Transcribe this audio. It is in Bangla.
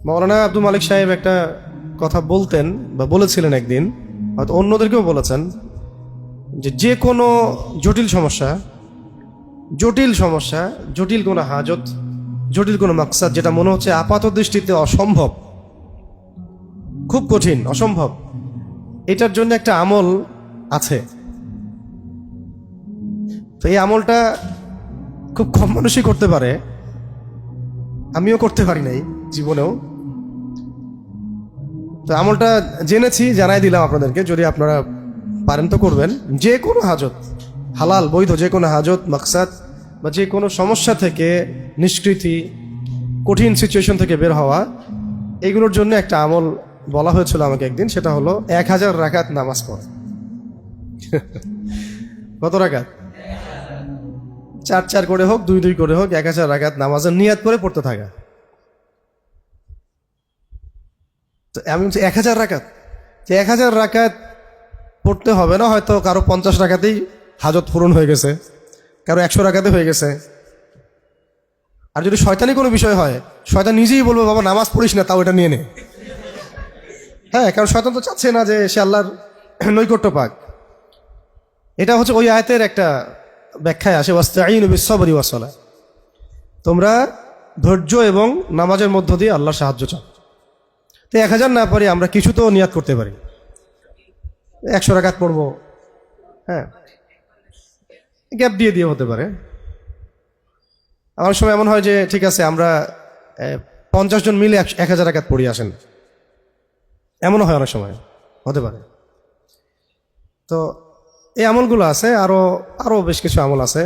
মাওলানা আব্দুল মালিক সাহেব একটা কথা বলতেন বা বলেছিলেন একদিন, হয়তো অন্যদেরকেও বলেছেন, যে কোনো জটিল সমস্যা, জটিল কোনো হাজত, জটিল কোনো মাকসাদ যেটা মনে হচ্ছে আপাত দৃষ্টিতে অসম্ভব, খুব কঠিন, অসম্ভব, এটার জন্য একটা আমল আছে। তো এই আমলটা খুব কম মানুষই করতে পারে, আমিও করতে পারি নাই জীবনেও। তো আমলটা জেনেছি, জানাই দিলাম আপনাদেরকে, যদি আপনারা পারেন তো করবেন। যে কোনো হাজত, হালাল বৈধ যে কোনো হাজত, মাকসাদ বা যে কোনো সমস্যা থেকে নিষ্কৃতি, কঠিন সিচুয়েশন থেকে বের হওয়া, এগুলোর জন্য একটা আমল বলা হয়েছিল আমাকে একদিন। সেটা হলো 1000 রাকাত নামাজ পড়া। কত রাকাত? 4 করে হোক, 2 করে হোক, 1000 রাকাত নামাজের নিয়াত করে পড়তে থাকা। তো আমি বলছি 1000 রাকাত, যে 1000 রাকাত পড়তে হবে না, হয়তো কারো 50 রাকাতেই হাজত পূরণ হয়ে গেছে, কারো 100 রাকাতে হয়ে গেছে। আর যদি শয়তানি কোনো বিষয় হয়, শয়তান নিজেই বলবে বাবা নামাজ পড়িস না, তাও এটা নিয়ে নে। হ্যাঁ, কারণ শয়তান তো চাচ্ছে না যে সে আল্লাহর নৈকট্য পাক। এটা হচ্ছে ওই আয়াতের একটা ব্যাখ্যায় আসে, ওয়াস্তাঈনু বিস-সাবরি ওয়াস-সালাহ, তোমরা ধৈর্য এবং নামাজের মধ্য দিয়ে আল্লাহর সাহায্য চাও। তো 1000 না পারি, আমরা কিছু তো নিয়াত করতে পারি, 100 রাকাত পড়বো। হ্যাঁ, গ্যাপ দিয়ে হতে পারে। আমার সময় এমন হয় যে ঠিক আছে আমরা 50 জন মিলে 1000 রাকাত পড়ি, আসেন, এমনও হয়, অনেক সময় হতে পারে। তো এই আমলগুলো আছে, আরো বেশ কিছু আমল আছে।